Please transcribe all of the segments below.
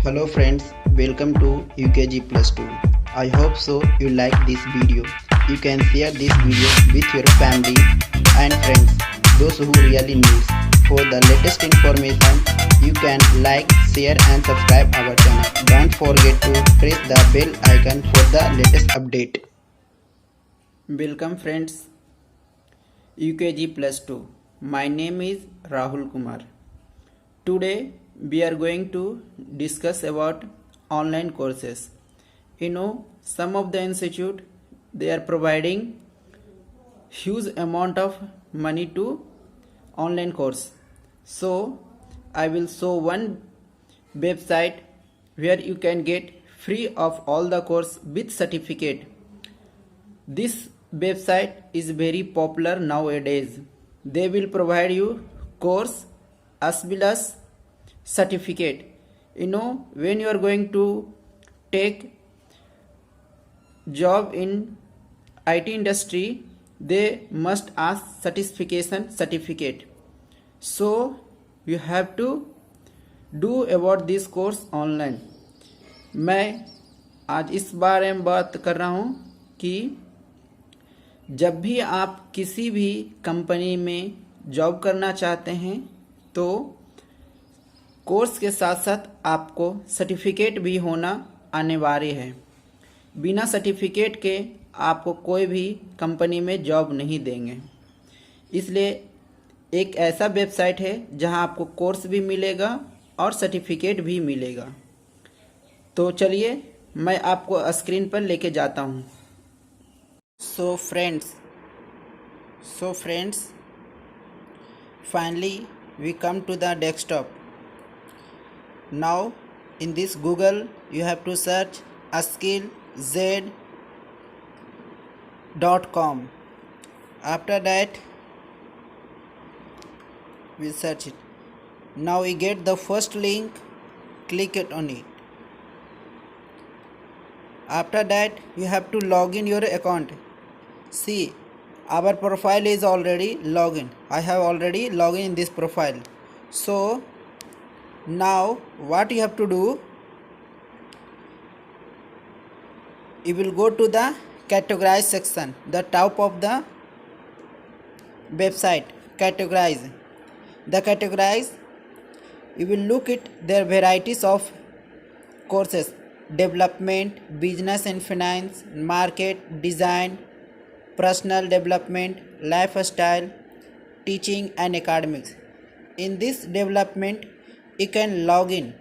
Hello friends, welcome to UKG Plus 2. I hope so you like this video. You can share this video with your family and friends, those who really needs. For the latest information, you can like, share and subscribe our channel. Don't forget to press the bell icon for the latest update. Welcome friends, UKG Plus 2. My name is Rahul Kumar. Today we are going to discuss about online courses. Some of the institute they are providing huge amount of money to online course. So I will show one website where you can get free of all the course with certificate. This website is very popular nowadays. They will provide you course as well as certificate. When you are going to take job in IT industry, they must ask certificate. So you have to do about this course online. मैं आज इस बारे में बात कर रहा हूँ कि जब भी आप किसी भी कंपनी में जॉब करना चाहते हैं तो कोर्स के साथ साथ आपको सर्टिफिकेट भी होना अनिवार्य है। बिना सर्टिफिकेट के आपको कोई भी कंपनी में जॉब नहीं देंगे। इसलिए एक ऐसा वेबसाइट है जहां आपको कोर्स भी मिलेगा और सर्टिफिकेट भी मिलेगा। तो चलिए मैं आपको स्क्रीन पर लेके जाता हूं। So friends, finally we come to the desktop. Now in this Google you have to search skillz.com. After that we search it. Now we get the first link, click it on it. After that you have to log in your account. See, our profile is already login. I have already logged in this profile. So now what you have to do, you will go to the categorize section, the top of the website. Categorize, you will look at their varieties of courses: development, business and finance, market, design, personal development, lifestyle, teaching and academics. In this development you can log in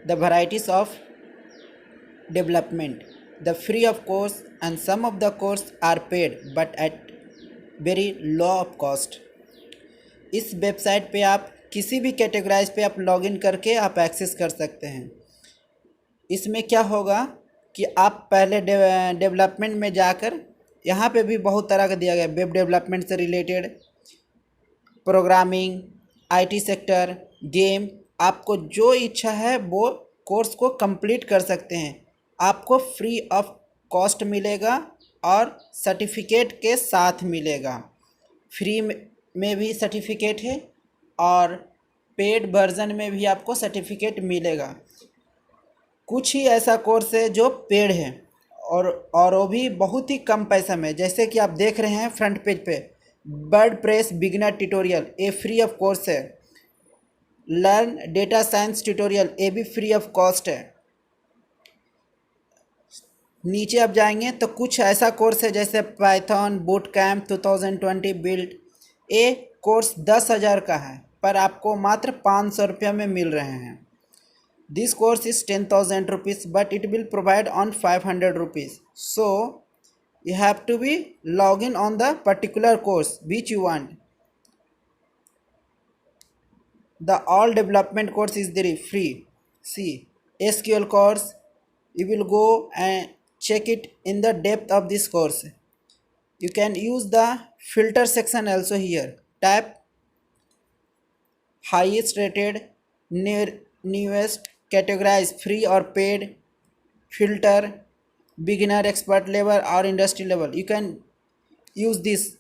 the varieties of development, the free of course, and some of the course are paid but at very low of cost. इस website पे आप किसी भी categorise पे आप login करके आप access कर सकते हैं। इसमें क्या होगा कि आप पहले डेवलपमेंट में जाकर, यहाँ पे भी बहुत तरह का दिया गया, वेब डेवलपमेंट से related, programming, IT sector, game, आपको जो इच्छा है वो कोर्स को कंप्लीट कर सकते हैं। आपको फ्री ऑफ कॉस्ट मिलेगा और सर्टिफिकेट के साथ मिलेगा। फ्री में भी सर्टिफिकेट है और पेड वर्जन में भी आपको सर्टिफिकेट मिलेगा। कुछ ही ऐसा कोर्स है जो पेड है और वो भी बहुत ही कम पैसा में, जैसे कि आप देख रहे हैं फ्रंट पेज पे, वर्डप्रेस बिगिनर ट्यूटोरियल, ये फ्री ऑफ कोर्स है। लर्न डेटा साइंस ट्यूटोरियल, ये भी फ्री ऑफ कॉस्ट है। नीचे आप जाएंगे तो कुछ ऐसा कोर्स है जैसे पाइथन बूट कैम्प 2020 बिल्ड, ये कोर्स 10,000 का है पर आपको मात्र 500 रुपये में मिल रहे हैं। This course is 10,000 rupees but it will provide on 500 rupees. So you have to be login on the particular course which you want. The all development course is very free. See, SQL course, you will go and check it in the depth of this course. You can use the filter section also here. Tap highest rated, newest, categorize free or paid, filter, beginner, expert level or industry level. You can use this.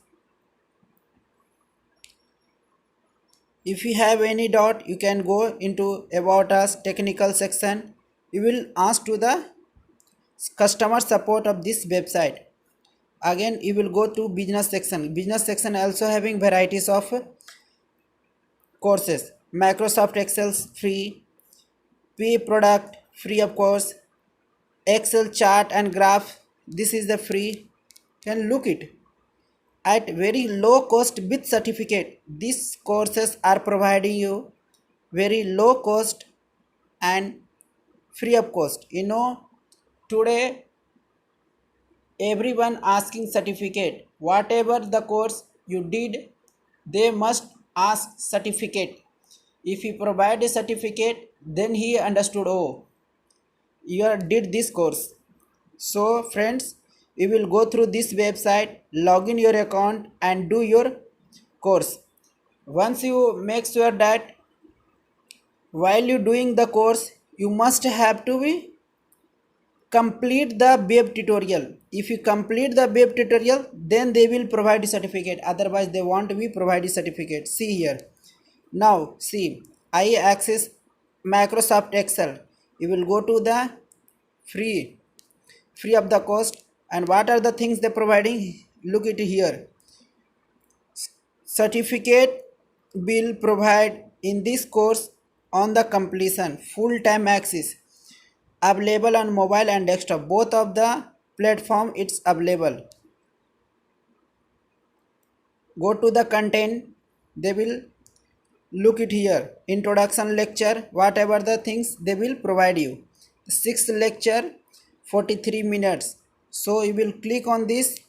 If you have any doubt, you can go into about us technical section you will ask to the customer support of this website. Again you will go to business section also having varieties of courses. Microsoft Excel free, P product free of course, Excel chart and graph, this is the free. Can look it at very low cost with certificate. These courses are providing you very low cost and free of cost. Today everyone asking certificate. Whatever the course you did, they must ask certificate. If you provide a certificate, then he understood, oh, you did this course. So friends, you will go through this website, log in your account and do your course. Once you make sure that while you doing the course, you must have to be complete the web tutorial. If you complete the web tutorial, then they will provide a certificate. Otherwise they won't be provide a certificate. See here. Now see, I access Microsoft Excel. You will go to the free of the cost. And what are the things they providing? Look it here. Certificate will provide in this course on the completion, full time access, available on mobile and desktop, both of the platform it's available. Go to the content, they will look it here. Introduction lecture, whatever the things they will provide you. Sixth lecture 43 minutes. So you will click on this,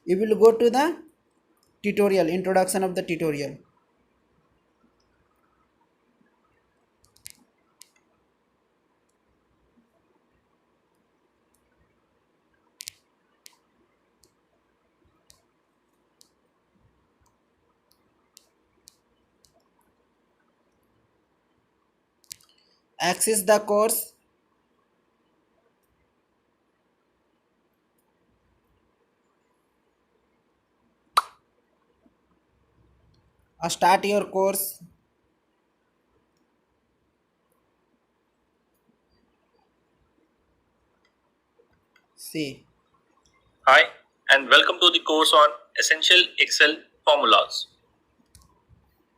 you will go to the tutorial, introduction of the tutorial. Access the course. Start your course. See. Hi, and welcome to the course on Essential Excel Formulas.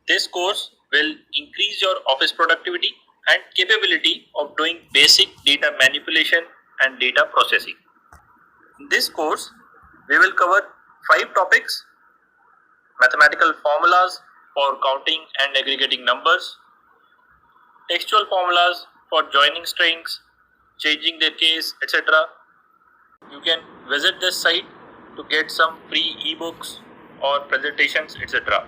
This course will increase your office productivity and capability of doing basic data manipulation and data processing. In this course, we will cover 5 topics: mathematical formulas for counting and aggregating numbers, textual formulas for joining strings, changing their case, etc. You can visit this site to get some free ebooks or presentations, etc.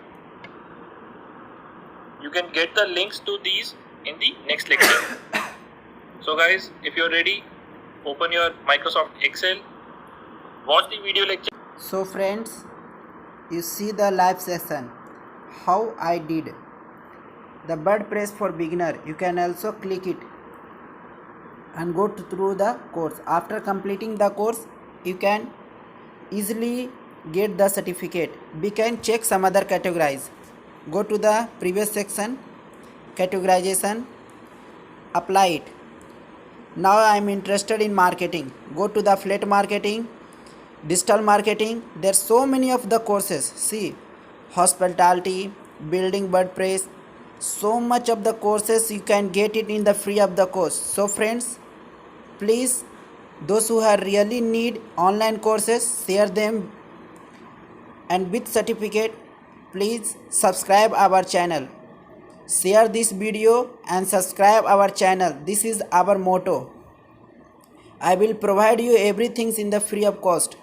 You can get the links to these in the next lecture. So guys, if you're ready, open your Microsoft Excel, watch the video lecture. So friends, you see the live session, how I did. The WordPress for beginner, you can also click it and go through the course. After completing the course, you can easily get the certificate. We can check some other categories. Go to the previous section, categorization, apply it. Now I am interested in marketing. Go to the affiliate marketing, digital marketing. There are so many of the courses. See, hospitality, building WordPress, so much of the courses you can get it in the free of the course. So friends, please, those who are really need online courses, share them, and with certificate, please subscribe our channel. Share this video and subscribe our channel. This is our motto. I will provide you everything in the free of cost.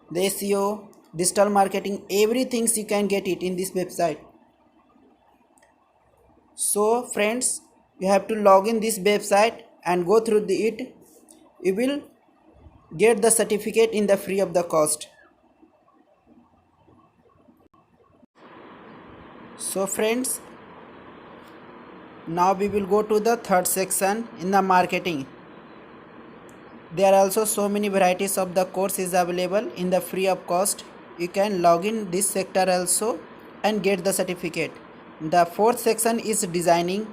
The SEO, digital marketing, everything you can get it in this website. So friends, you have to log in this website and go through it. You will get the certificate in the free of the cost. So friends, now we will go to the third section in the marketing. There are also so many varieties of the courses available in the free of cost. You can log in this sector also and get the certificate. The fourth section is designing.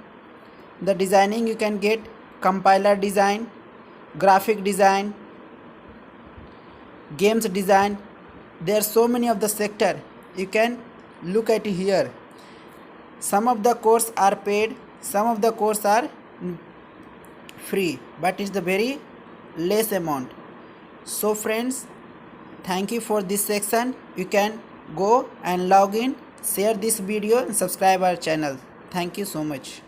the designing you can get compiler design, graphic design, games design. There are so many of the sector you can look at here. Some of the course are paid, some of the course are free, but it's the very less amount. So friends, thank you for this section. You can go and log in, share this video and subscribe our channel. Thank you so much.